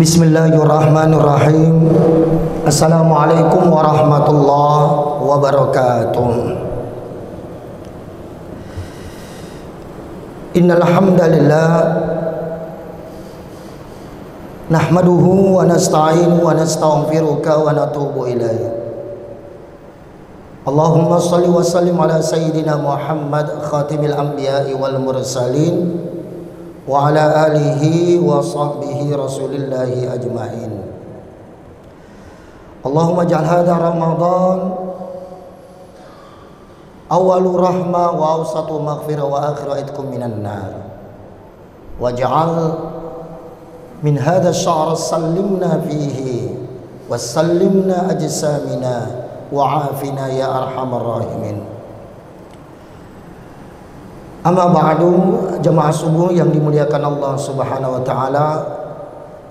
Bismillahirrahmanirrahim. Assalamualaikum warahmatullahi wabarakatuh. Innal hamdalillah nahmaduhu wa nasta'inu wa nastaghfiruka wa natubu ilaih. Allahumma shalli wa sallim ala sayyidina Muhammad khatimil anbiya'i wal mursalin wa ala alihi wa sahbihi rasulillahi ajma'in. Allahumma ja'al hadha Ramadan awalu rahmah wa awsatu maghfirah wa akhiru itqum minan nar. Waj'al min hadha syahr sallimna fihi wa sallimna ajsamina wa afina ya arhamar rahimin. Amma ba'du, jemaah subuh yang dimuliakan Allah Subhanahu wa taala.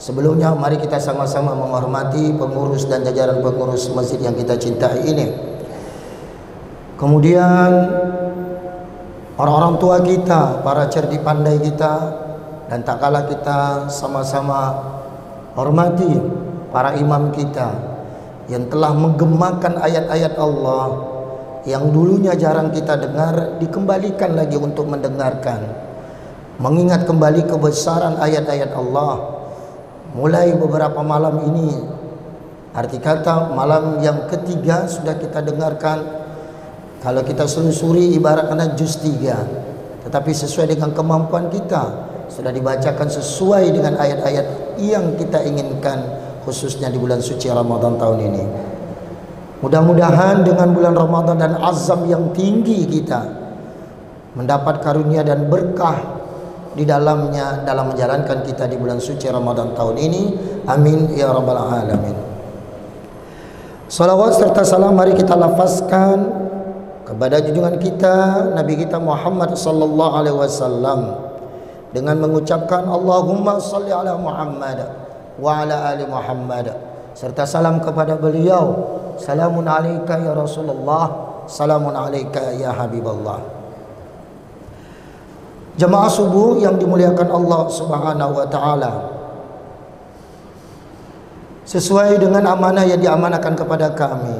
Sebelumnya mari kita sama-sama menghormati pengurus dan jajaran pengurus masjid yang kita cintai ini. Kemudian orang-orang tua kita, para cerdik pandai kita, dan tak kalah kita sama-sama hormati para imam kita yang telah menggemakan ayat-ayat Allah yang dulunya jarang kita dengar, dikembalikan lagi untuk mendengarkan, mengingat kembali kebesaran ayat-ayat Allah. Mulai beberapa malam ini, arti kata malam yang ketiga sudah kita dengarkan. Kalau kita selusuri ibaratnya juz 3, tetapi sesuai dengan kemampuan kita sudah dibacakan sesuai dengan ayat-ayat yang kita inginkan, khususnya di bulan suci Ramadan tahun ini. Mudah-mudahan dengan bulan Ramadan dan azam yang tinggi kita mendapat karunia dan berkah di dalamnya dalam menjalankan kita di bulan suci Ramadan tahun ini. Amin ya rabbal alamin. Salawat serta salam mari kita lafazkan kepada junjungan kita Nabi kita Muhammad sallallahu alaihi wasallam dengan mengucapkan Allahumma shalli ala Muhammad wa ala ali Muhammad, serta salam kepada beliau. Salamun alaika ya Rasulullah, salamun alaika ya Habiballah. Jemaah subuh yang dimuliakan Allah Subhanahu wa taala, sesuai dengan amanah yang diamanahkan kepada kami,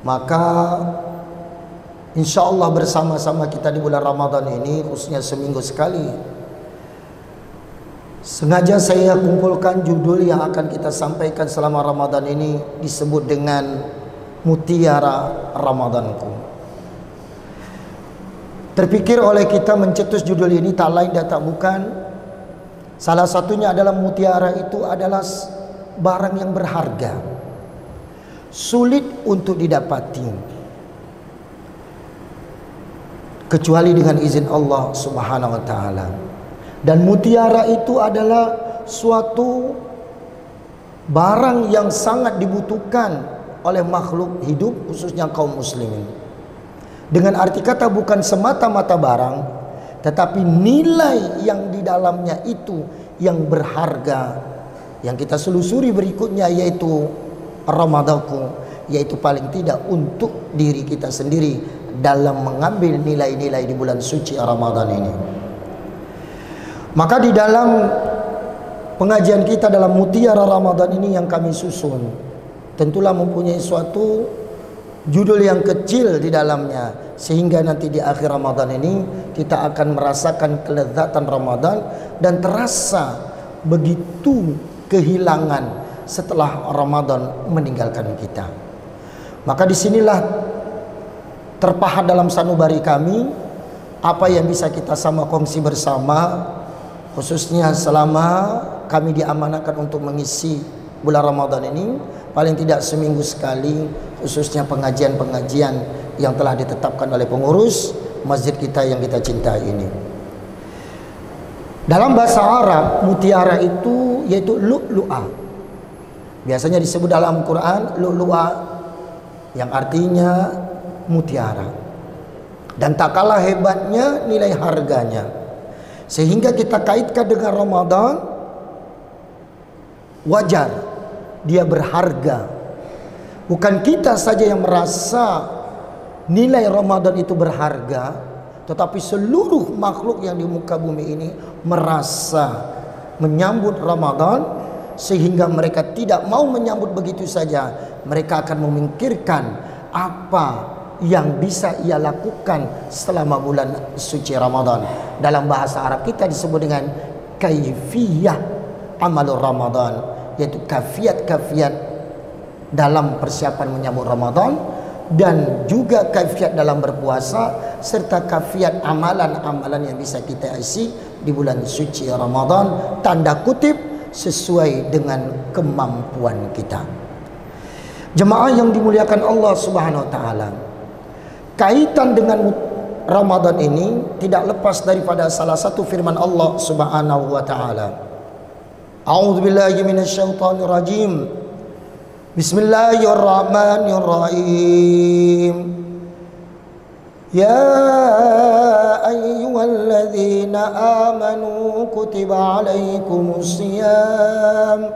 maka insyaallah bersama-sama kita di bulan Ramadan ini, khususnya seminggu sekali, sengaja saya kumpulkan judul yang akan kita sampaikan selama Ramadan ini disebut dengan Mutiara Ramadanku. Terpikir oleh kita mencetus judul ini tak lain dan tak bukan, salah satunya adalah mutiara itu adalah barang yang berharga, sulit untuk didapati kecuali dengan izin Allah Subhanahu wa taala. Dan mutiara itu adalah suatu barang yang sangat dibutuhkan oleh makhluk hidup, khususnya kaum muslimin. Dengan arti kata bukan semata-mata barang, tetapi nilai yang di dalamnya itu yang berharga. Yang kita selusuri berikutnya yaitu Ramadanku, yaitu paling tidak untuk diri kita sendiri dalam mengambil nilai-nilai di bulan suci Ramadan ini. Maka di dalam pengajian kita dalam Mutiara Ramadan ini yang kami susun, tentulah mempunyai suatu judul yang kecil di dalamnya, sehingga nanti di akhir Ramadan ini kita akan merasakan kelezatan Ramadan dan terasa begitu kehilangan setelah Ramadan meninggalkan kita. Maka disinilah terpahat dalam sanubari kami apa yang bisa kita sama kongsi bersama, khususnya selama kami diamanahkan untuk mengisi bulan Ramadan ini, paling tidak seminggu sekali, khususnya pengajian-pengajian yang telah ditetapkan oleh pengurus masjid kita yang kita cintai ini. Dalam bahasa Arab, mutiara itu yaitu lu'lu'ah. Biasanya disebut dalam Quran lu'lu'ah, yang artinya mutiara. Dan tak kalah hebatnya nilai harganya, sehingga kita kaitkan dengan Ramadan. Wajar dia berharga. Bukan kita saja yang merasa nilai Ramadan itu berharga, tetapi seluruh makhluk yang di muka bumi ini merasa menyambut Ramadan sehingga mereka tidak mau menyambut begitu saja. Mereka akan memikirkan apa yang bisa ia lakukan selama bulan suci Ramadan. Dalam bahasa Arab kita disebut dengan kaifiyah amalur Ramadan, yaitu kafiat-kafiat dalam persiapan menyambut Ramadan, dan juga kafiat dalam berpuasa, serta kafiat amalan-amalan yang bisa kita isi di bulan suci Ramadan, tanda kutip sesuai dengan kemampuan kita. Jemaah yang dimuliakan Allah Subhanahu wa taala, kaitan dengan Ramadan ini tidak lepas daripada salah satu firman Allah Subhanahu wa taala. A'udzubillahi minasyaitonir rajim. Bismillahirrahmanirrahim. Ya ayyuhalladzina amanu kutiba alaikumus shiyam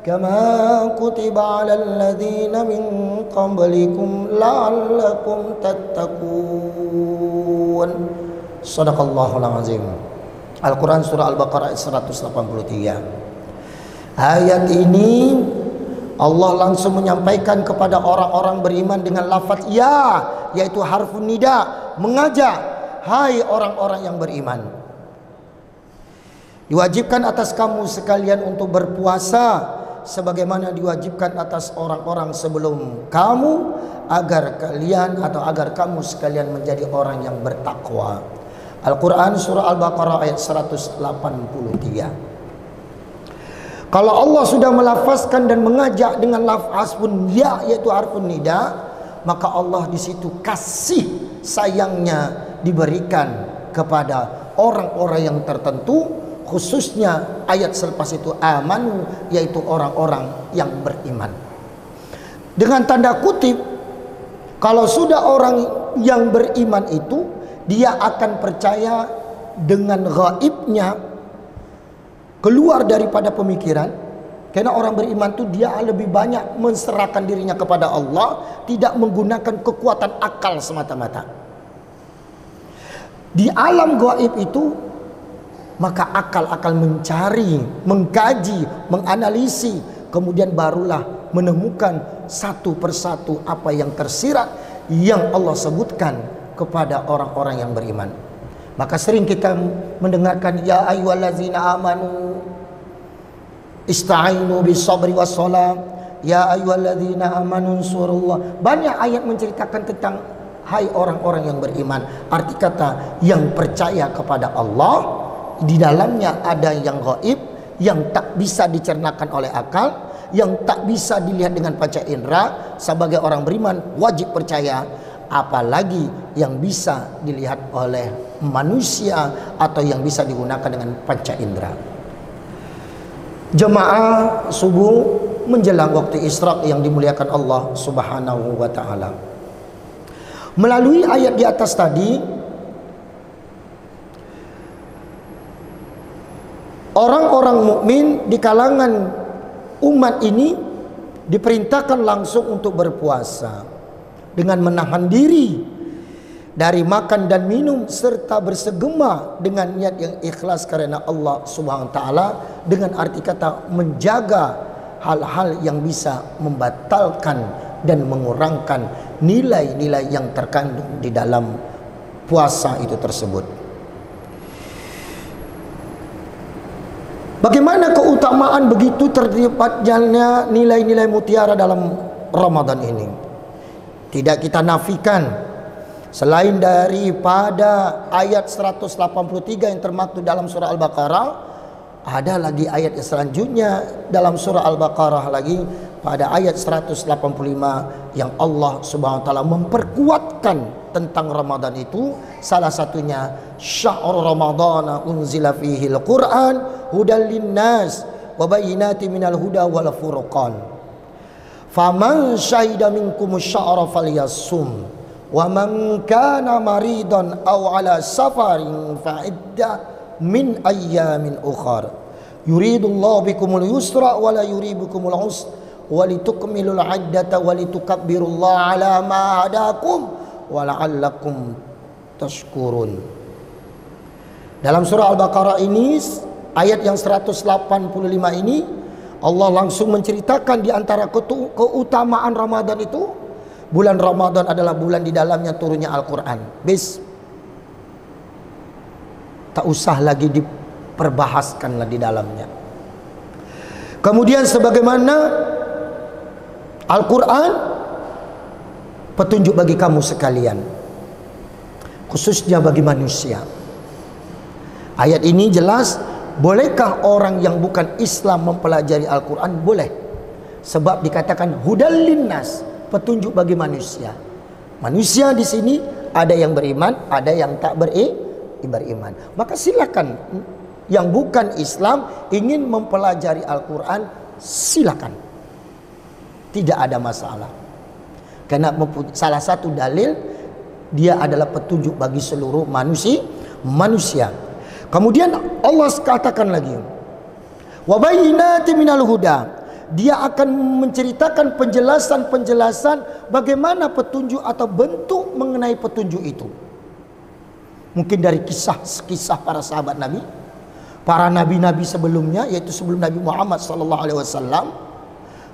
kama kutiba alal ladzina min qablikum la'allakum tattaqun. Shadaqallahul azim. Al-Quran surah Al-Baqarah 183. Ayat ini Allah langsung menyampaikan kepada orang-orang beriman dengan lafaz ya, yaitu harfun nida, mengajak, hai orang-orang yang beriman, diwajibkan atas kamu sekalian untuk berpuasa sebagaimana diwajibkan atas orang-orang sebelum kamu, agar kalian atau agar kamu sekalian menjadi orang yang bertakwa. Al-Quran surah Al-Baqarah ayat 183. Kalau Allah sudah melafazkan dan mengajak dengan lafaz pun ya, yaitu harfun nida, maka Allah di situ kasih sayangnya diberikan kepada orang-orang yang tertentu, khususnya ayat selepas itu amanu, yaitu orang-orang yang beriman. Dengan tanda kutip, kalau sudah orang yang beriman itu, dia akan percaya dengan gaibnya, keluar daripada pemikiran. Karena orang beriman itu dia lebih banyak menserahkan dirinya kepada Allah, tidak menggunakan kekuatan akal semata-mata. Di alam gaib itu, maka akal akan mencari, mengkaji, menganalisi, kemudian barulah menemukan satu persatu apa yang tersirat yang Allah sebutkan kepada orang-orang yang beriman. Maka sering kita mendengarkan ya ayyuhallazina amanu ista'inu bis-sabri was-shalah, ya ayyuhallazina amanu unsurullah. Banyak ayat menceritakan tentang hai orang-orang yang beriman. Arti kata yang percaya kepada Allah, di dalamnya ada yang gaib, yang tak bisa dicernakan oleh akal, yang tak bisa dilihat dengan panca indera. Sebagai orang beriman wajib percaya, apalagi yang bisa dilihat oleh manusia atau yang bisa digunakan dengan panca indera. Jemaah subuh menjelang waktu Isra yang dimuliakan Allah Subhanahu wa taala. Melalui ayat di atas tadi, orang-orang mukmin di kalangan umat ini diperintahkan langsung untuk berpuasa dengan menahan diri dari makan dan minum, serta bersegema dengan niat yang ikhlas karena Allah Subhanahu wa taala, dengan arti kata menjaga hal-hal yang bisa membatalkan dan mengurangkan nilai-nilai yang terkandung di dalam puasa itu tersebut. Bagaimana keutamaan begitu terdapatnya nilai-nilai mutiara dalam Ramadan ini? Tidak kita nafikan, selain daripada ayat 183 yang termaktub dalam surah Al-Baqarah, ada lagi ayat yang selanjutnya dalam surah Al-Baqarah lagi pada ayat 185 yang Allah Subhanahu wa taala memperkuatkan tentang Ramadan itu. Salah satunya syahrul ramadhana unzila fihi al-Qur'an hudal linnas wa bayyinatin minal huda wal furqan. Faman syahida minkumus syahra falyasum wa man kana maridan aw ala safarin fa iddah min ayyamin ukhar yuridullahu bikumul yusra wa la yuridu bikumul usra wa litukmilul iddata wa litukabbirullaha ala ma hadakum wa la'allakum tashkurun. Dalam surah Al-Baqarah ini ayat yang 185 ini Allah langsung menceritakan di antara keutamaan Ramadan itu, bulan Ramadan adalah bulan di dalamnya turunnya Al-Quran. Tak usah lagi diperbahaskanlah di dalamnya. Kemudian sebagaimana Al-Quran petunjuk bagi kamu sekalian, khususnya bagi manusia. Ayat ini jelas, bolehkah orang yang bukan Islam mempelajari Al-Quran? Boleh. Sebab dikatakan hudal linnas, petunjuk bagi manusia. Manusia di sini ada yang beriman, ada yang tak beriman. Maka silakan yang bukan Islam ingin mempelajari Al-Quran, silakan. Tidak ada masalah. Karena salah satu dalil dia adalah petunjuk bagi seluruh manusia. Kemudian Allah katakan lagi, wa bayyinati minal huda. Dia akan menceritakan penjelasan-penjelasan bagaimana petunjuk atau bentuk mengenai petunjuk itu. Mungkin dari kisah-kisah para sahabat Nabi, para nabi-nabi sebelumnya, yaitu sebelum Nabi Muhammad SAW.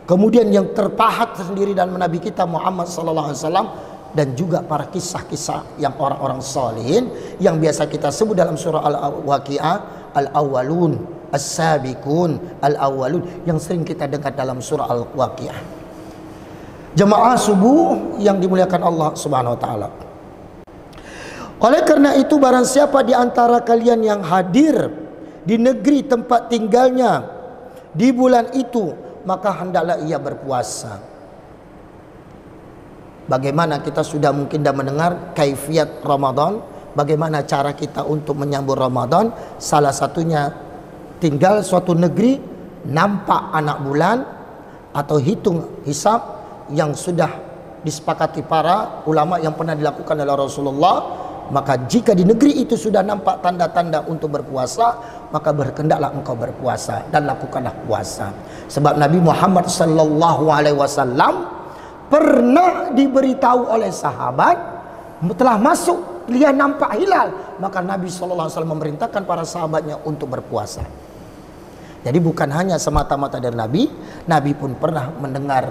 Kemudian yang terpahat sendiri dalam Nabi kita Muhammad SAW, dan juga para kisah-kisah yang orang-orang salihin yang biasa kita sebut dalam surah Al-Waqi'ah, Al-Awwalun, As-Sabiqun, Al-Awwalun, yang sering kita dengar dalam surah Al-Waqi'ah. Jemaah subuh yang dimuliakan Allah Subhanahu wa taala. Oleh karena itu, barang siapa di antara kalian yang hadir di negeri tempat tinggalnya di bulan itu, maka hendaklah ia berpuasa. Bagaimana kita sudah mungkin dah mendengar kaifiat Ramadan, bagaimana cara kita untuk menyambut Ramadan. Salah satunya tinggal suatu negeri, nampak anak bulan atau hitung hisab yang sudah disepakati para ulama yang pernah dilakukan oleh Rasulullah. Maka jika di negeri itu sudah nampak tanda-tanda untuk berpuasa, maka berkendaklah engkau berpuasa dan lakukanlah puasa. Sebab Nabi Muhammad SAW pernah diberitahu oleh sahabat, telah masuk, dia nampak hilal, maka Nabi SAW memerintahkan para sahabatnya untuk berpuasa. Jadi bukan hanya semata-mata dari Nabi, Nabi pun pernah mendengar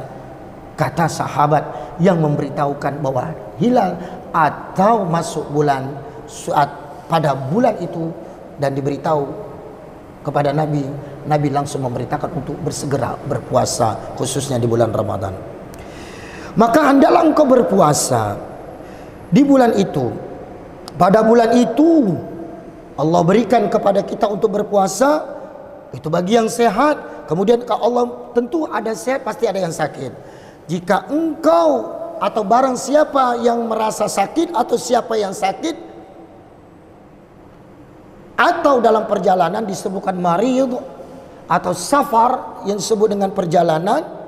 kata sahabat yang memberitahukan bahwa hilal atau masuk bulan saat pada bulan itu, dan diberitahu kepada Nabi, Nabi langsung memerintahkan untuk bersegera berpuasa, khususnya di bulan Ramadan. Maka hendaklah engkau berpuasa di bulan itu. Pada bulan itu Allah berikan kepada kita untuk berpuasa, itu bagi yang sehat. Kemudian kalau Allah, tentu ada sehat, pasti ada yang sakit. Jika engkau atau barang siapa yang merasa sakit, atau siapa yang sakit, atau dalam perjalanan disebutkan marid atau safar yang disebut dengan perjalanan,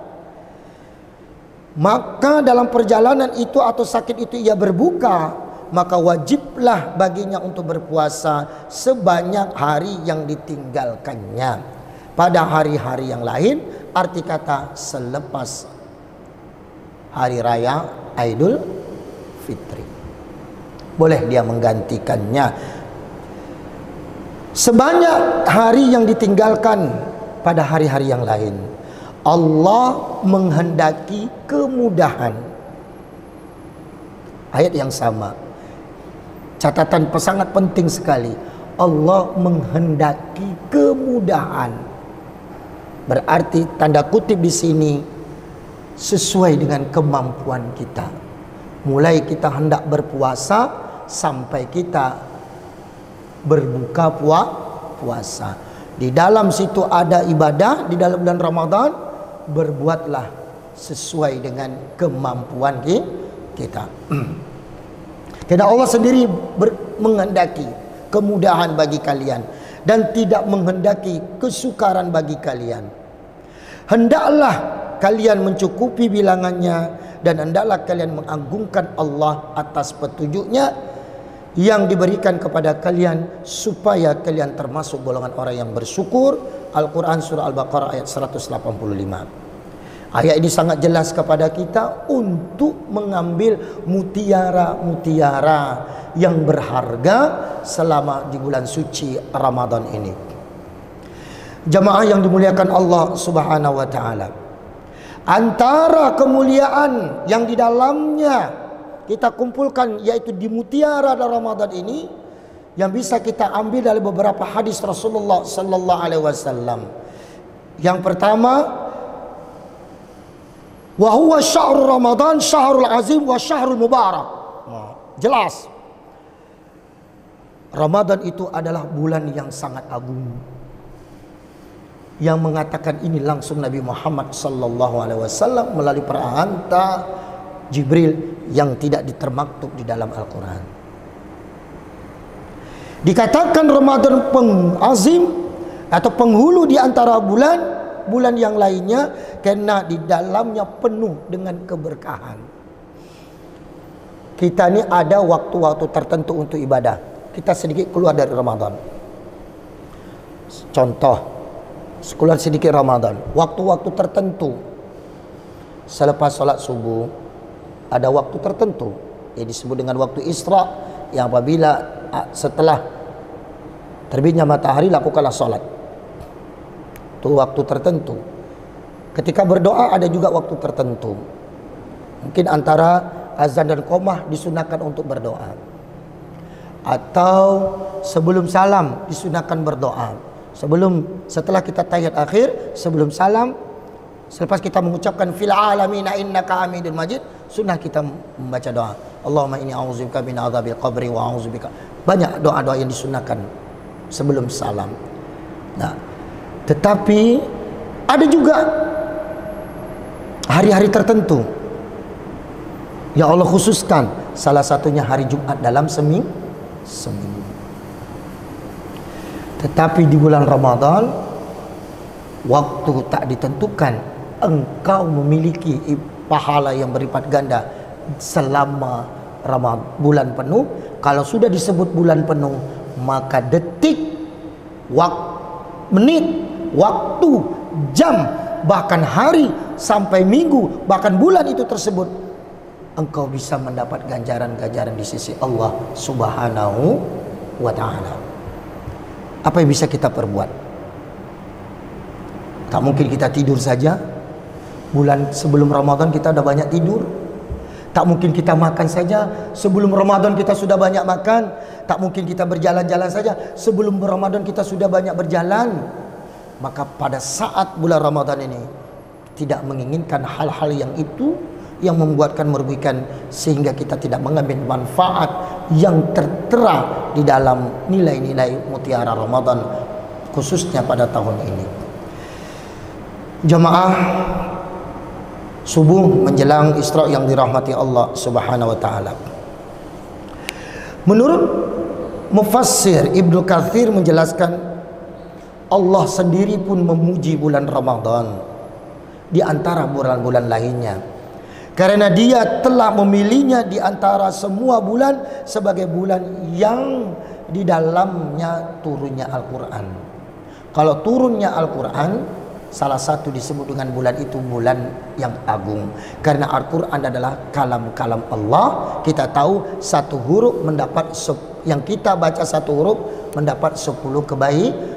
maka dalam perjalanan itu atau sakit itu ia berbuka, maka wajiblah baginya untuk berpuasa sebanyak hari yang ditinggalkannya pada hari-hari yang lain. Arti kata selepas hari raya Idul Fitri, boleh dia menggantikannya sebanyak hari yang ditinggalkan pada hari-hari yang lain. Allah menghendaki kemudahan. Ayat yang sama, catatan sangat penting sekali. Allah menghendaki kemudahan, berarti tanda kutip di sini sesuai dengan kemampuan kita. Mulai kita hendak berpuasa sampai kita berbuka puasa. Di dalam situ ada ibadah di dalam bulan Ramadan. Berbuatlah sesuai dengan kemampuan kita. Karena Allah sendiri menghendaki kemudahan bagi kalian dan tidak menghendaki kesukaran bagi kalian. Hendaklah kalian mencukupi bilangannya, dan hendaklah kalian mengagungkan Allah atas petunjuknya yang diberikan kepada kalian, supaya kalian termasuk golongan orang yang bersyukur. Al-Quran surah Al-Baqarah ayat 185. Ayat ini sangat jelas kepada kita untuk mengambil mutiara-mutiara yang berharga selama di bulan suci Ramadan ini. Jamaah yang dimuliakan Allah Subhanahu wa taala, antara kemuliaan yang di dalamnya kita kumpulkan, yaitu di mutiara Ramadan ini, yang bisa kita ambil dari beberapa hadis Rasulullah sallallahu alaihi wasallam. Yang pertama, wa huwa syahrul Ramadan syahrul azim wa syahrul mubarak. Jelas, Ramadan itu adalah bulan yang sangat agung. Yang mengatakan ini langsung Nabi Muhammad sallallahu alaihi wasallam melalui perantara Jibril yang tidak ditermaktub di dalam Al-Quran. Dikatakan Ramadan pengazim atau penghulu di antara bulan yang lainnya, karena di dalamnya penuh dengan keberkahan. Kita ini ada waktu-waktu tertentu untuk ibadah. Kita sedikit keluar dari Ramadan. Contoh, keluar sedikit Ramadan, waktu-waktu tertentu selepas sholat subuh ada waktu tertentu yang disebut dengan waktu Isra, yang apabila setelah terbitnya matahari lakukanlah sholat. Itu waktu tertentu. Ketika berdoa ada juga waktu tertentu. Mungkin antara azan dan qomah disunahkan untuk berdoa, atau sebelum salam disunahkan berdoa. Setelah kita tahiyat akhir, sebelum salam, selepas kita mengucapkan fil alamina innaka hamidun majid, sunnah kita membaca doa. Allahumma inni a'udzubika min adzabil qabri wa a'udzubika. Banyak doa-doa yang disunahkan sebelum salam. Nah, tetapi ada juga hari-hari tertentu yang Allah khususkan, salah satunya hari Jumat dalam seminggu. Tetapi di bulan Ramadan, waktu tak ditentukan, engkau memiliki pahala yang berlipat ganda selama bulan penuh. Kalau sudah disebut bulan penuh, maka detik, menit, waktu, jam, bahkan hari, sampai minggu, bahkan bulan itu tersebut, engkau bisa mendapat ganjaran-ganjaran di sisi Allah Subhanahu wa ta'ala. Apa yang bisa kita perbuat? Tak mungkin kita tidur saja. Bulan sebelum Ramadan kita udah banyak tidur. Tak mungkin kita makan saja. Sebelum Ramadan kita sudah banyak makan. Tak mungkin kita berjalan-jalan saja. Sebelum Ramadan kita sudah banyak berjalan. Maka pada saat bulan Ramadan ini, tidak menginginkan hal-hal yang itu, yang membuatkan merugikan, sehingga kita tidak mengambil manfaat yang tertera di dalam nilai-nilai mutiara Ramadan, khususnya pada tahun ini. Jamaah subuh menjelang Isra yang dirahmati Allah Subhanahu wa taala. Menurut mufassir Ibnu Katsir menjelaskan, Allah sendiri pun memuji bulan Ramadan di antara bulan-bulan lainnya, karena dia telah memilihnya di antara semua bulan sebagai bulan yang di dalamnya turunnya Al-Quran. Kalau turunnya Al-Quran, salah satu disebut dengan bulan itu bulan yang agung, karena Al-Quran adalah kalam-kalam Allah. Kita tahu satu huruf mendapat, yang kita baca satu huruf mendapat 10 kebaikan.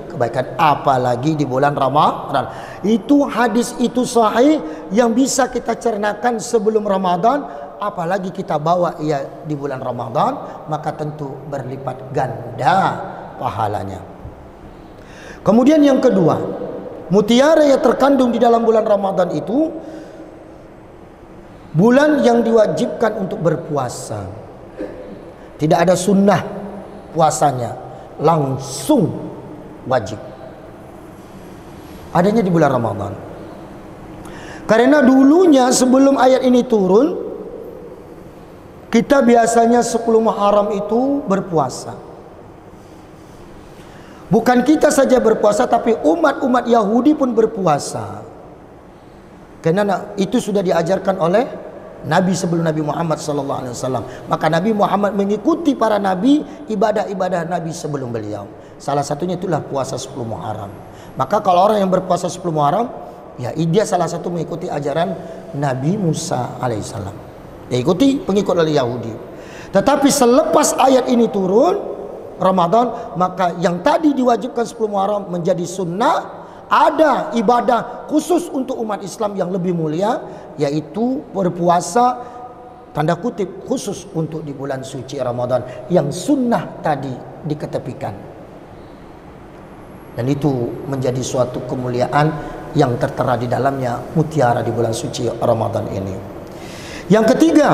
Apalagi di bulan Ramadan. Itu hadis itu sahih yang bisa kita cernakan sebelum Ramadan, apalagi kita bawa ia di bulan Ramadan, maka tentu berlipat ganda pahalanya. Kemudian yang kedua, mutiara yang terkandung di dalam bulan Ramadan itu bulan yang diwajibkan untuk berpuasa. Tidak ada sunnah puasanya, langsung wajib. Adanya di bulan Ramadan. Karena dulunya sebelum ayat ini turun, kita biasanya 10 Muharram itu berpuasa. Bukan kita saja berpuasa, tapi umat-umat Yahudi pun berpuasa. Karena itu sudah diajarkan oleh Nabi sebelum Nabi Muhammad SAW. Maka Nabi Muhammad mengikuti para nabi, ibadah-ibadah Nabi sebelum beliau. Salah satunya itulah puasa 10 Muharram. Maka kalau orang yang berpuasa 10 Muharram, ya dia salah satu mengikuti ajaran Nabi Musa alaihissalam. Dia ikuti pengikut oleh Yahudi. Tetapi selepas ayat ini turun Ramadan, maka yang tadi diwajibkan 10 Muharram menjadi sunnah, ada ibadah khusus untuk umat Islam yang lebih mulia, yaitu berpuasa tanda kutip khusus untuk di bulan suci Ramadan, yang sunnah tadi diketepikan. Dan itu menjadi suatu kemuliaan yang tertera di dalamnya mutiara di bulan suci Ramadan ini. Yang ketiga,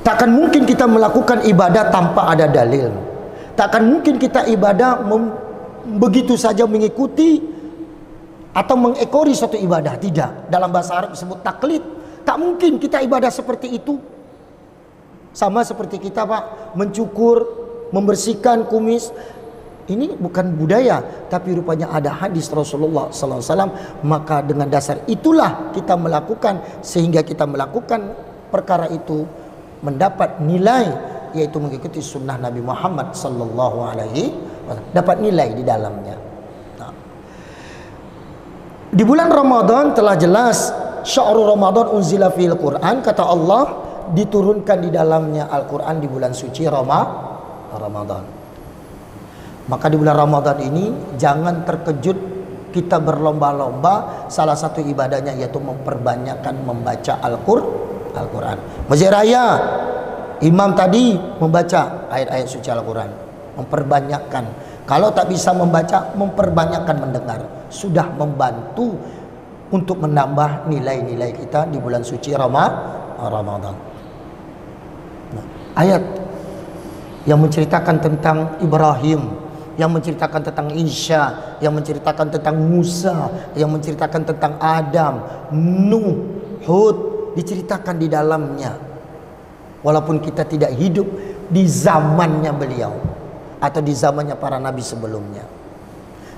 takkan mungkin kita melakukan ibadah tanpa ada dalil. Takkan mungkin kita ibadah begitu saja mengikuti atau mengekori suatu ibadah. Tidak. Dalam bahasa Arab disebut taklid. Tak mungkin kita ibadah seperti itu. Sama seperti kita, Pak, mencukur, membersihkan kumis. Ini bukan budaya, tapi rupanya ada hadis Rasulullah SAW. Maka dengan dasar itulah kita melakukan, sehingga kita melakukan perkara itu mendapat nilai, yaitu mengikuti sunnah Nabi Muhammad SAW. Dapat nilai di dalamnya. Nah, di bulan Ramadan telah jelas, syahrul Ramadan unzila fil Quran, kata Allah, diturunkan di dalamnya Al-Quran di bulan suci Ramadan. Maka di bulan Ramadan ini jangan terkejut kita berlomba-lomba, salah satu ibadahnya yaitu memperbanyakkan membaca Al-Quran. Masjid Raya, imam tadi membaca ayat-ayat suci Al-Quran, memperbanyakkan. Kalau tak bisa membaca, memperbanyakkan mendengar. Sudah membantu untuk menambah nilai-nilai kita di bulan suci Ramadan. Nah, ayat yang menceritakan tentang Ibrahim, yang menceritakan tentang Isya, yang menceritakan tentang Musa, yang menceritakan tentang Adam, Nuh, Hud, diceritakan di dalamnya. Walaupun kita tidak hidup di zamannya beliau atau di zamannya para nabi sebelumnya,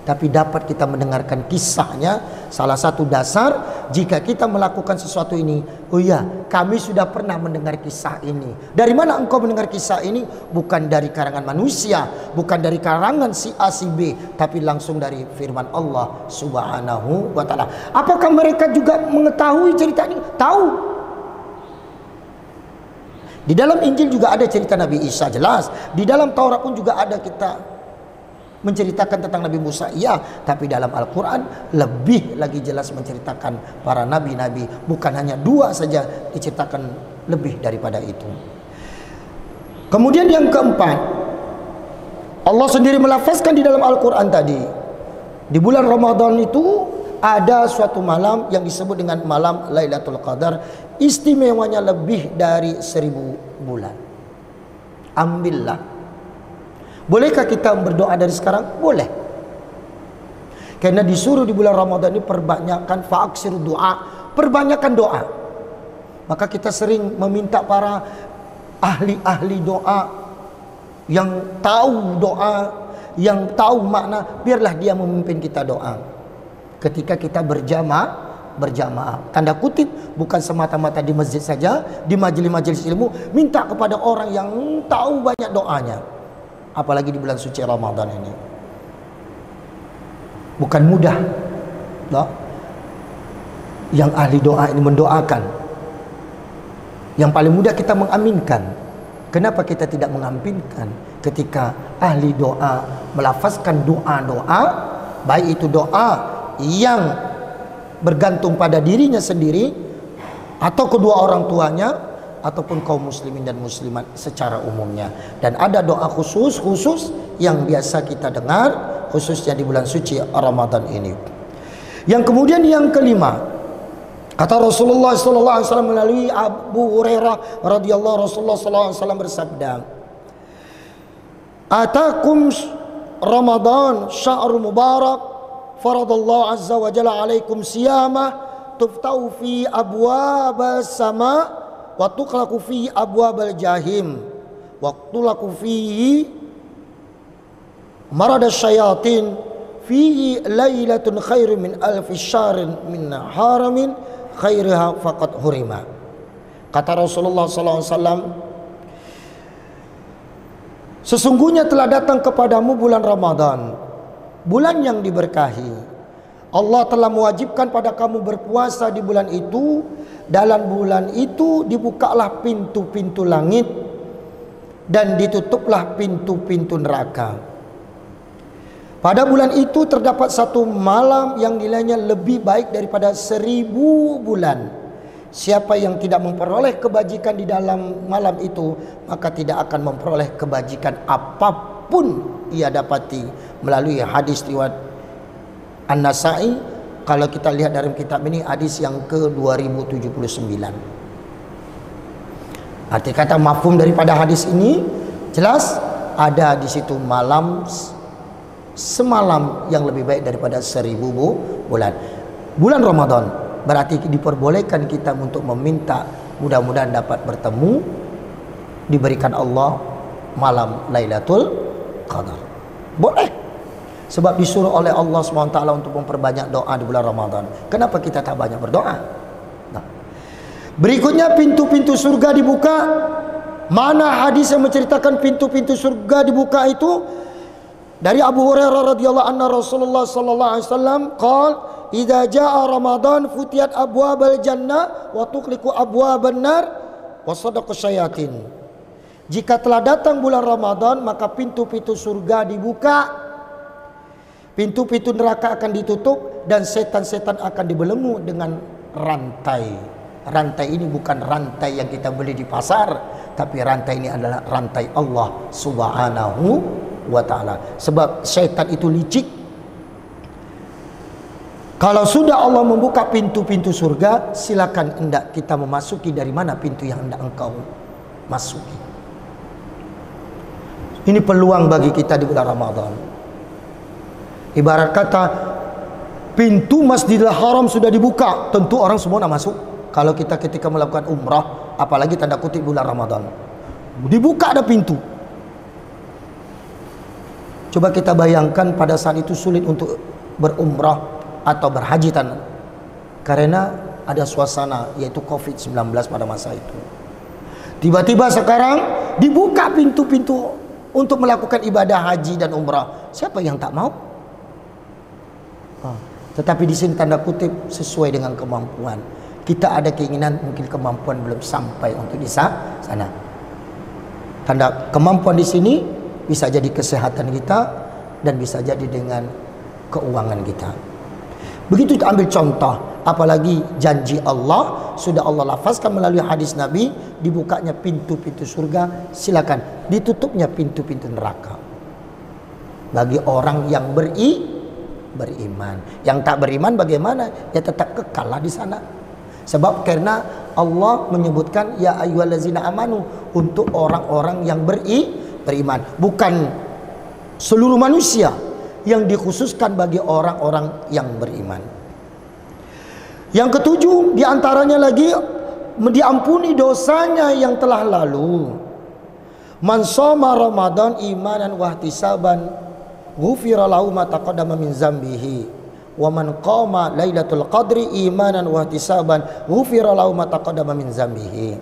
tapi dapat kita mendengarkan kisahnya. Salah satu dasar jika kita melakukan sesuatu ini, oh ya, kami sudah pernah mendengar kisah ini. Dari mana engkau mendengar kisah ini? Bukan dari karangan manusia, bukan dari karangan si A si B, tapi langsung dari firman Allah Subhanahu wa ta'ala. Apakah mereka juga mengetahui cerita ini? Tahu. Di dalam Injil juga ada cerita Nabi Isa, jelas. Di dalam Taurat pun juga ada kita menceritakan tentang Nabi Musa, iya, tapi dalam Al-Quran lebih lagi jelas menceritakan para nabi-nabi. Bukan hanya 2 saja, diceritakan lebih daripada itu. Kemudian yang keempat, Allah sendiri melafazkan di dalam Al-Quran tadi, di bulan Ramadan itu ada suatu malam yang disebut dengan malam Lailatul Qadar. Istimewanya lebih dari 1000 bulan. Ambillah. Bolehkah kita berdoa dari sekarang? Boleh. Karena disuruh di bulan Ramadan ini perbanyakkan fa'aksiru doa, perbanyakkan doa. Maka kita sering meminta para ahli-ahli doa yang tahu doa, yang tahu makna, biarlah dia memimpin kita doa. Ketika kita berjamaah, tanda kutip, bukan semata-mata di masjid saja, di majelis-majelis ilmu, minta kepada orang yang tahu banyak doanya. Apalagi di bulan suci Ramadan ini, bukan mudah loh. Yang ahli doa ini mendoakan. Yang paling mudah kita mengaminkan. Kenapa kita tidak mengaminkan ketika ahli doa melafazkan doa-doa, baik itu doa yang bergantung pada dirinya sendiri atau kedua orang tuanya, ataupun kaum muslimin dan muslimat secara umumnya. Dan ada doa khusus yang biasa kita dengar, khususnya di bulan suci Ramadan ini. Yang kemudian yang kelima, kata Rasulullah SAW melalui Abu Hurairah radhiyallahu, Rasulullah SAW bersabda, "Atakum Ramadan syahrul mubarak, faradallahu azza wa jalla alaikum siyamah, tuftau fi abwabas sama wa tuqlaqu fihi abwabal jahim wa tulaqu fihi marad asyayatin fihi lailatun khairun min alfi syahrin min haramin khairiha faqad hurima." Kata Rasulullah SAW, sesungguhnya telah datang kepadamu bulan Ramadan, bulan yang diberkahi. Allah telah mewajibkan pada kamu berpuasa di bulan itu. Dalam bulan itu dibukalah pintu-pintu langit dan ditutuplah pintu-pintu neraka. Pada bulan itu terdapat satu malam yang nilainya lebih baik daripada 1000 bulan. Siapa yang tidak memperoleh kebajikan di dalam malam itu, maka tidak akan memperoleh kebajikan apapun ia dapati. Melalui hadis riwayat An-Nasa'i, kalau kita lihat dalam kitab ini hadis yang ke-2079. Arti kata mafhum daripada hadis ini jelas, ada di situ malam semalam yang lebih baik daripada 1000 bulan. Bulan Ramadan berarti diperbolehkan kita untuk meminta, mudah-mudahan dapat bertemu, diberikan Allah malam Lailatul Qadar. Boleh, sebab disuruh oleh Allah SWT untuk memperbanyak doa di bulan Ramadan. Kenapa kita tak banyak berdoa? Nah, berikutnya pintu-pintu surga dibuka. Mana hadis yang menceritakan pintu-pintu surga dibuka itu? Dari Abu Hurairah radhiyallahu anhu, Rasulullah sallallahu alaihi wasallam qala, "Idza jaa Ramadan futiyat abwabal jannah wa tughliqu abwaban nar wa sadaqa syayatin." Jika telah datang bulan Ramadan, maka pintu-pintu surga dibuka, pintu-pintu neraka akan ditutup, dan setan-setan akan dibelenggu dengan rantai. Rantai ini bukan rantai yang kita beli di pasar, tapi rantai ini adalah rantai Allah Subhanahu wa ta'ala. Sebab syaitan itu licik. Kalau sudah Allah membuka pintu-pintu surga, silakan hendak kita memasuki dari mana pintu yang hendak engkau masuki. Ini peluang bagi kita di bulan Ramadan. Ibarat kata pintu Masjidil Haram sudah dibuka, tentu orang semua nak masuk. Kalau kita ketika melakukan umrah, apalagi tanda kutip bulan Ramadan, dibuka ada pintu. Coba kita bayangkan pada saat itu sulit untuk berumrah atau berhaji karena ada suasana yaitu COVID-19 pada masa itu. Tiba-tiba sekarang dibuka pintu-pintu untuk melakukan ibadah haji dan umrah. Siapa yang tak mau? Tetapi di sini tanda kutip sesuai dengan kemampuan. Kita ada keinginan, mungkin kemampuan belum sampai untuk di sana. Tanda kemampuan di sini bisa jadi kesehatan kita dan bisa jadi dengan keuangan kita. Begitu kita ambil contoh, apalagi janji Allah sudah Allah lafazkan melalui hadis Nabi, dibukanya pintu-pintu surga, silakan ditutupnya pintu-pintu neraka bagi orang yang beriman. Yang tak beriman bagaimana? Ya tetap kekallah di sana. Sebab karena Allah menyebutkan ya ayyuhallazina amanu, untuk orang-orang yang beriman, bukan seluruh manusia, yang dikhususkan bagi orang-orang yang beriman. Yang ketujuh, diantaranya lagi diampuni dosanya yang telah lalu. Man shoma Ramadan imanan wahtisaban ghufira lahu ma taqaddama min zambihi wa man qama lailatul qadri imanan wahtisaban ghufira lahu ma taqaddama min zambihi.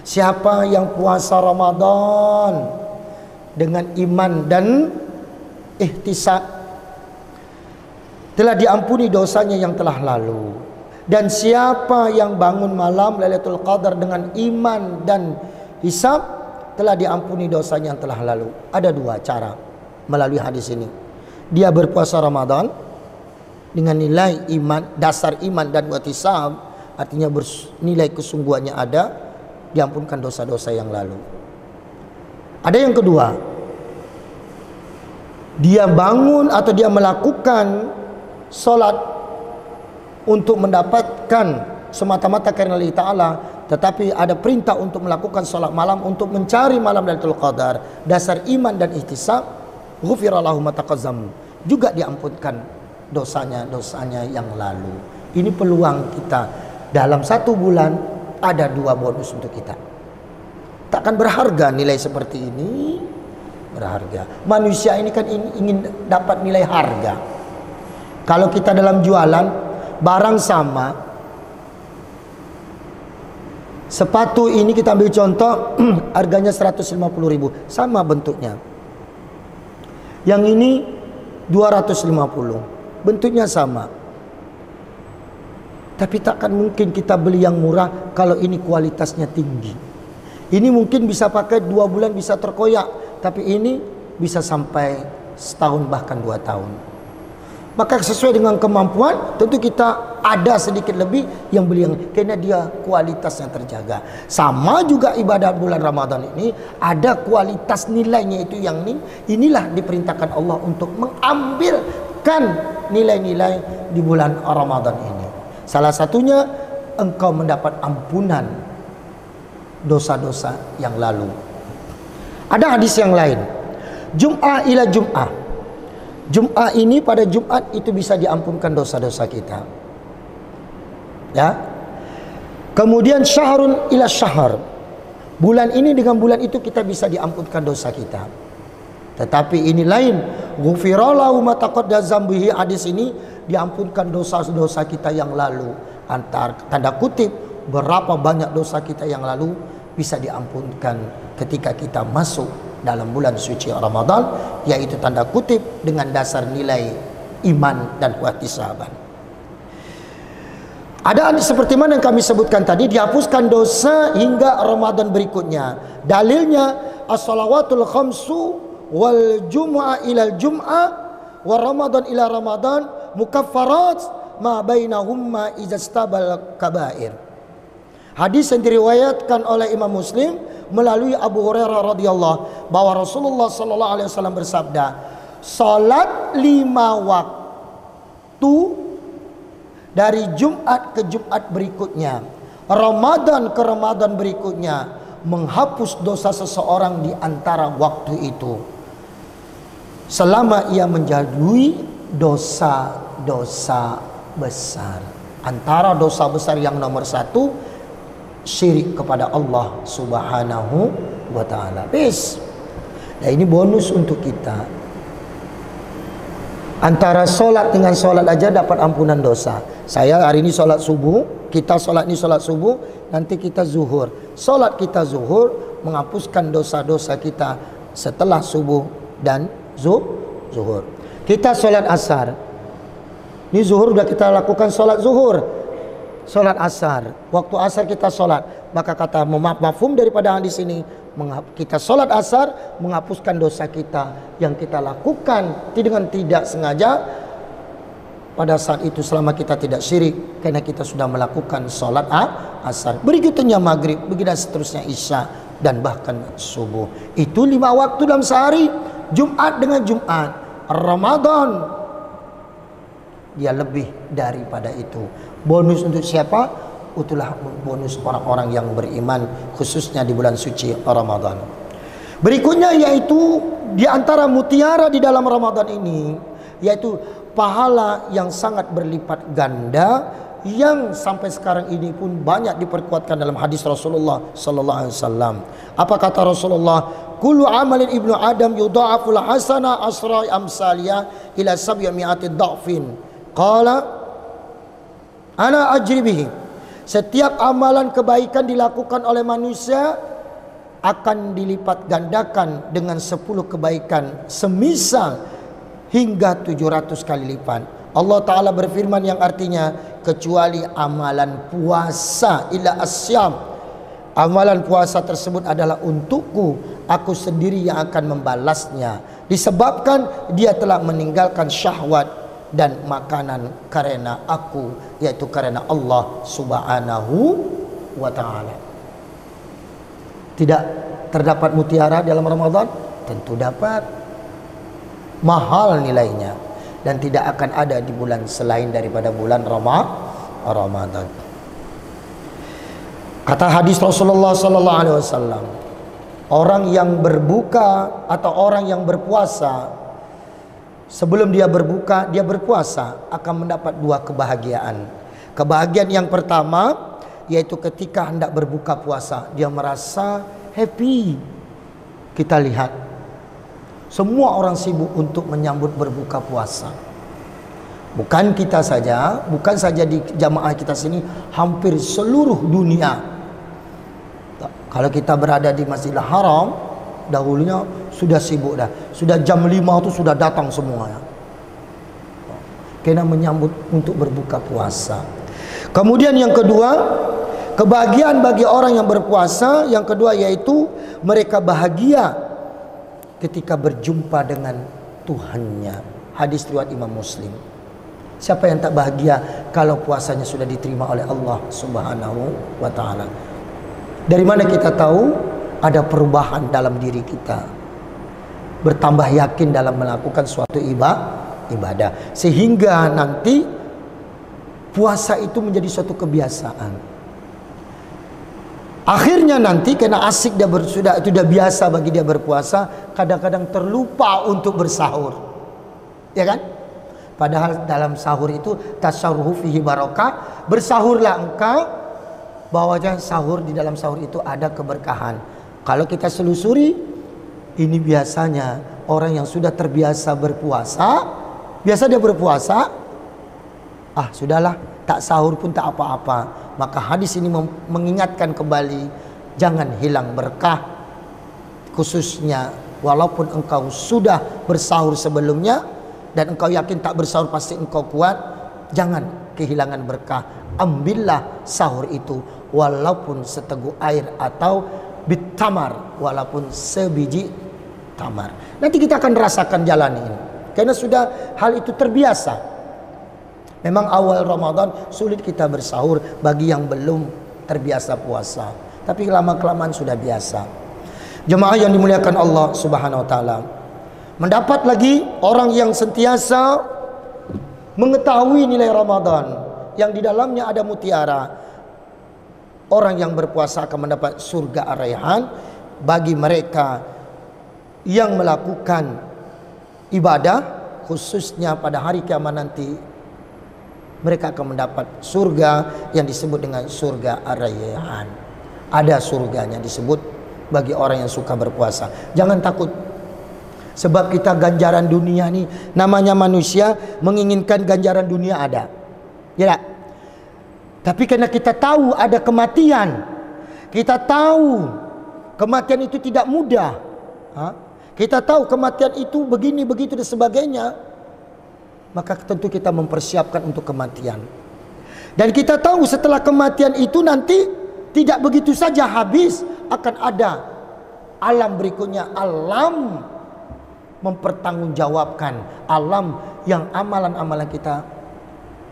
Siapa yang puasa Ramadan dengan iman dan ihtisab, telah diampuni dosanya yang telah lalu. Dan siapa yang bangun malam Lailatul Qadar dengan iman dan hisab, telah diampuni dosanya yang telah lalu. Ada dua cara melalui hadis ini. Dia berpuasa Ramadan dengan nilai iman, dasar iman dan ihtisab, artinya nilai kesungguhannya ada, diampunkan dosa-dosa yang lalu. Ada yang kedua, dia bangun atau dia melakukan solat untuk mendapatkan semata-mata karena Allah Ta'ala, tetapi ada perintah untuk melakukan solat malam untuk mencari malam Lailatul Qadar. Dasar iman dan ihtisab, ghufira lahu ma taqaddam, juga diampunkan dosanya yang lalu. Ini peluang kita dalam satu bulan, ada dua bonus untuk kita. Takkan berharga nilai seperti ini? Berharga. Manusia ini kan ingin dapat nilai harga. Kalau kita dalam jualan barang sama, sepatu ini kita ambil contoh harganya 150.000, sama bentuknya. Yang ini 250, bentuknya sama. Tapi takkan mungkin kita beli yang murah kalau ini kualitasnya tinggi. Ini mungkin bisa pakai 2 bulan bisa terkoyak, tapi ini bisa sampai setahun bahkan 2 tahun. Maka sesuai dengan kemampuan, tentu kita ada sedikit lebih yang beli yang karena dia kualitasnya terjaga. Sama juga ibadah bulan Ramadan ini ada kualitas nilainya, itu yang inilah diperintahkan Allah untuk mengambilkan nilai-nilai di bulan Ramadan ini. Salah satunya engkau mendapat ampunan dosa-dosa yang lalu. Ada hadis yang lain, Jum'ah ila Jum'ah. Jum'ah ini pada Jumat itu bisa diampunkan dosa-dosa kita. Ya. Kemudian syahrun ila syahr. Bulan ini dengan bulan itu kita bisa diampunkan dosa kita. Tetapi ini lain. Ghufirallahu ma taqaddama dzambihi, hadis ini diampunkan dosa-dosa kita yang lalu. Antar tanda kutip berapa banyak dosa kita yang lalu bisa diampunkan ketika kita masuk dalam bulan suci Ramadan, yaitu tanda kutip dengan dasar nilai iman dan ihtisaban. Ada seperti mana yang kami sebutkan tadi, dihapuskan dosa hingga Ramadan berikutnya. Dalilnya as-salawatul khamsu wal jum'ah ilal jum'ah wa Ramadan ila Ramadan mukaffarat ma bainahumma ijastabal kabair. Hadis yang diriwayatkan oleh Imam Muslim melalui Abu Hurairah radhiyallahu bahwa Rasulullah sallallahu alaihi wasallam bersabda, salat 5 waktu dari Jumat ke Jumat berikutnya, Ramadan ke Ramadan berikutnya, menghapus dosa seseorang di antara waktu itu selama ia menjauhi dosa-dosa besar. Antara dosa besar yang nomor 1 syirik kepada Allah Subhanahu wa ta'ala. Nah, ini bonus untuk kita. Antara solat dengan solat aja dapat ampunan dosa. Saya hari ini solat subuh, kita solat ini solat subuh, nanti kita zuhur. Solat kita zuhur menghapuskan dosa-dosa kita setelah subuh dan zuhur. Kita solat asar. Ini zuhur sudah kita lakukan solat zuhur. Solat asar, waktu asar kita solat, maka kata mafhum daripada hadis ini, kita solat asar menghapuskan dosa kita yang kita lakukan dengan tidak sengaja pada saat itu selama kita tidak syirik, karena kita sudah melakukan solat asar. Berikutnya maghrib, begitu seterusnya isya dan bahkan subuh. Itu 5 waktu dalam sehari, Jumat dengan Jumat. Ramadan dia lebih daripada itu. Bonus untuk siapa? Itulah bonus orang-orang yang beriman, khususnya di bulan suci Ramadan. Berikutnya yaitu di antara mutiara di dalam Ramadan ini, yaitu pahala yang sangat berlipat ganda, yang sampai sekarang ini pun banyak diperkuatkan dalam hadis Rasulullah sallallahu alaihi wasallam. Apa kata Rasulullah? Kullu amalin ibnu Adam yudha'aful hasana asra amsaliyah ila 700 dha'fin. Qala ana ajri bihi. Setiap amalan kebaikan dilakukan oleh manusia akan dilipat gandakan dengan 10 kebaikan semisal hingga 700 kali lipat. Allah Ta'ala berfirman yang artinya, kecuali amalan puasa ila asyam. Amalan puasa tersebut adalah untukku, aku sendiri yang akan membalasnya, disebabkan dia telah meninggalkan syahwat dan makanan karena aku, yaitu karena Allah Subhanahu wa ta'ala. Tidak terdapat mutiara dalam Ramadan? Tentu dapat. Mahal nilainya dan tidak akan ada di bulan selain daripada bulan Ramadan. Kata hadis Rasulullah sallallahu alaihi wasallam, orang yang berbuka atau orang yang berpuasa, sebelum dia berbuka, dia berpuasa, akan mendapat 2 kebahagiaan. Kebahagiaan yang pertama, yaitu ketika hendak berbuka puasa, dia merasa happy. Kita lihat, semua orang sibuk untuk menyambut berbuka puasa. Bukan kita saja, bukan saja di jamaah kita sini, hampir seluruh dunia. Kalau kita berada di Masjidil Haram, dahulunya sudah sibuk dah. Sudah jam 5 itu sudah datang semuanya. Kena menyambut untuk berbuka puasa. Kemudian yang kedua, kebahagiaan bagi orang yang berpuasa, yang kedua yaitu mereka bahagia ketika berjumpa dengan Tuhannya. Hadis riwayat Imam Muslim. Siapa yang tak bahagia kalau puasanya sudah diterima oleh Allah Subhanahu wa ta'ala? Dari mana kita tahu? Ada perubahan dalam diri kita, bertambah yakin dalam melakukan suatu ibadah, sehingga nanti puasa itu menjadi suatu kebiasaan. Akhirnya nanti karena asik dia sudah biasa bagi dia berpuasa, kadang-kadang terlupa untuk bersahur, ya kan? Padahal dalam sahur itu tasyarruhu fihi barakah, bersahurlah engkau, bahwasanya sahur, di dalam sahur itu ada keberkahan. Kalau kita selusuri, ini biasanya orang yang sudah terbiasa berpuasa, biasa dia berpuasa, sudahlah, tak sahur pun tak apa-apa. Maka hadis ini mengingatkan kembali, jangan hilang berkah, khususnya walaupun engkau sudah bersahur sebelumnya dan engkau yakin tak bersahur pasti engkau kuat, jangan kehilangan berkah. Ambillah sahur itu walaupun seteguk air atau bitamar, walaupun sebiji tamar. Nanti kita akan rasakan jalan ini karena sudah hal itu terbiasa. Memang awal Ramadan sulit kita bersahur bagi yang belum terbiasa puasa, tapi lama-kelamaan sudah biasa. Jemaah yang dimuliakan Allah Subhanahu wa taala, mendapat lagi orang yang sentiasa mengetahui nilai Ramadan yang di dalamnya ada mutiara. Orang yang berpuasa akan mendapat surga ar-rayhan. Bagi mereka yang melakukan ibadah, khususnya pada hari kiamat nanti, mereka akan mendapat surga yang disebut dengan surga ar-rayhan. Ada surganya disebut bagi orang yang suka berpuasa. Jangan takut, sebab kita ganjaran dunia nih, namanya manusia menginginkan ganjaran dunia ada, ya tak? Tapi karena kita tahu ada kematian, kita tahu kematian itu tidak mudah, kita tahu kematian itu begini begitu dan sebagainya, maka tentu kita mempersiapkan untuk kematian. Dan kita tahu setelah kematian itu nanti tidak begitu saja habis, akan ada alam berikutnya, alam mempertanggungjawabkan, alam yang amalan-amalan kita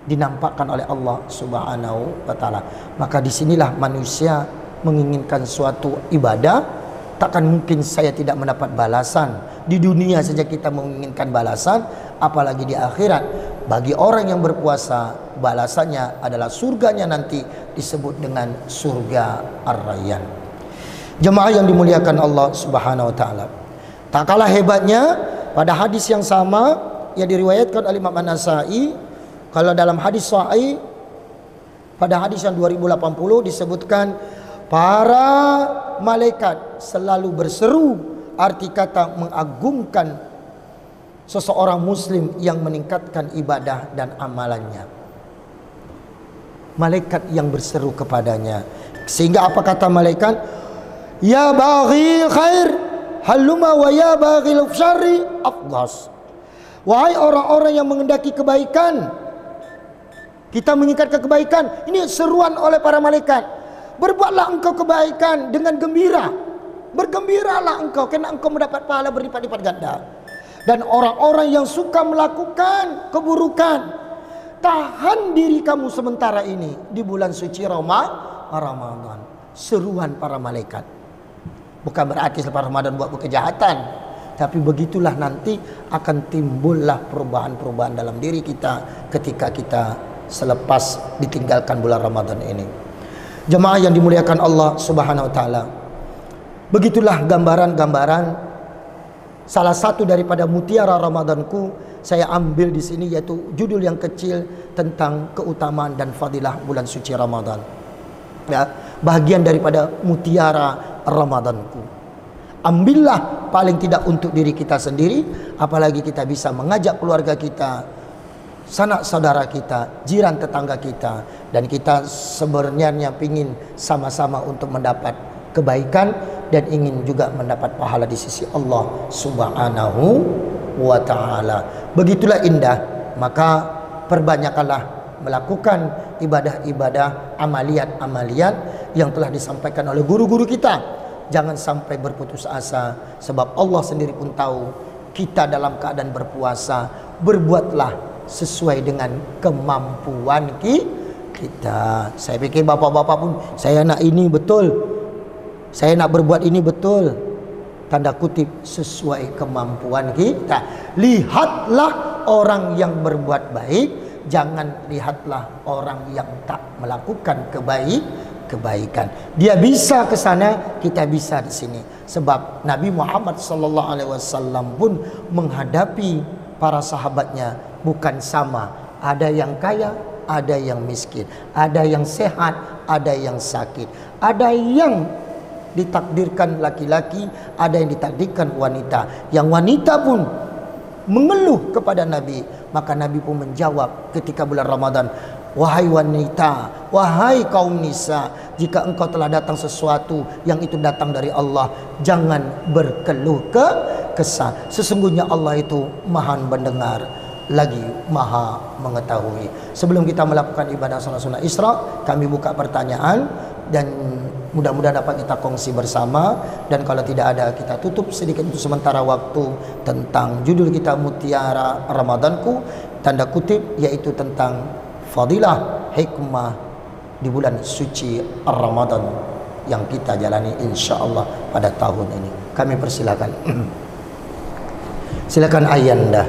dinampakkan oleh Allah Subhanahu wa ta'ala. Maka disinilah manusia menginginkan suatu ibadah, takkan mungkin saya tidak mendapat balasan. Di dunia saja kita menginginkan balasan, apalagi di akhirat. Bagi orang yang berpuasa, balasannya adalah surganya nanti disebut dengan surga ar-rayyan. Jemaah yang dimuliakan Allah Subhanahu wa ta'ala, tak kalah hebatnya pada hadis yang sama yang diriwayatkan oleh Imam An-Nasa'i. Kalau dalam hadis sahih, pada hadis yang 2080 disebutkan para malaikat selalu berseru, arti kata mengagungkan seseorang muslim yang meningkatkan ibadah dan amalannya. Malaikat yang berseru kepadanya, sehingga apa kata malaikat? Ya baghi khair haluma wa ya baghi syarri afdas. Wahai orang-orang yang mengendaki kebaikan, kita menginginkan kebaikan. Ini seruan oleh para malaikat. Berbuatlah engkau kebaikan dengan gembira. Bergembiralah engkau, karena engkau mendapat pahala berlipat-lipat ganda. Dan orang-orang yang suka melakukan keburukan, tahan diri kamu sementara ini di bulan suci Ramadan. Seruan para malaikat. Bukan berarti selepas Ramadan buat kejahatan, tapi begitulah nanti akan timbullah perubahan-perubahan dalam diri kita ketika kita selepas ditinggalkan bulan Ramadan ini. Jemaah yang dimuliakan Allah Subhanahu wa taala, begitulah gambaran-gambaran salah satu daripada mutiara Ramadanku saya ambil di sini, yaitu judul yang kecil tentang keutamaan dan fadilah bulan suci Ramadan. Ya, bagian daripada mutiara Ramadanku. Ambillah paling tidak untuk diri kita sendiri, apalagi kita bisa mengajak keluarga kita, sanak saudara kita, jiran tetangga kita, dan kita sebenarnya ingin sama-sama untuk mendapat kebaikan dan ingin juga mendapat pahala di sisi Allah Subhanahu wa ta'ala. Begitulah indah, maka perbanyakkanlah melakukan ibadah-ibadah, amaliat-amaliat yang telah disampaikan oleh guru-guru kita. Jangan sampai berputus asa, sebab Allah sendiri pun tahu kita dalam keadaan berpuasa, berbuatlah sesuai dengan kemampuan kita. Saya pikir bapak-bapak pun, saya nak ini betul, saya nak berbuat ini betul, tanda kutip sesuai kemampuan kita. Lihatlah orang yang berbuat baik, jangan lihatlah orang yang tak melakukan kebaikan. Dia bisa ke sana, kita bisa di sini. Sebab Nabi Muhammad sallallahu alaihi wasallam pun menghadapi para sahabatnya bukan sama. Ada yang kaya, ada yang miskin, ada yang sehat, ada yang sakit, ada yang ditakdirkan laki-laki, ada yang ditakdirkan wanita. Yang wanita pun mengeluh kepada Nabi, maka Nabi pun menjawab ketika bulan Ramadan, wahai wanita, wahai kaum nisa, jika engkau telah datang sesuatu yang itu datang dari Allah, jangan berkeluh kesah. Sesungguhnya Allah itu maha mendengar lagi maha mengetahui. Sebelum kita melakukan ibadah salat sunat Isra, kami buka pertanyaan dan mudah-mudahan dapat kita kongsi bersama. Dan kalau tidak ada, kita tutup sedikit untuk sementara waktu tentang judul kita Mutiara Ramadanku, tanda kutip, yaitu tentang fadilah hikmah di bulan suci Ramadan yang kita jalani insyaallah pada tahun ini. Kami persilakan. Silakan Ayanda.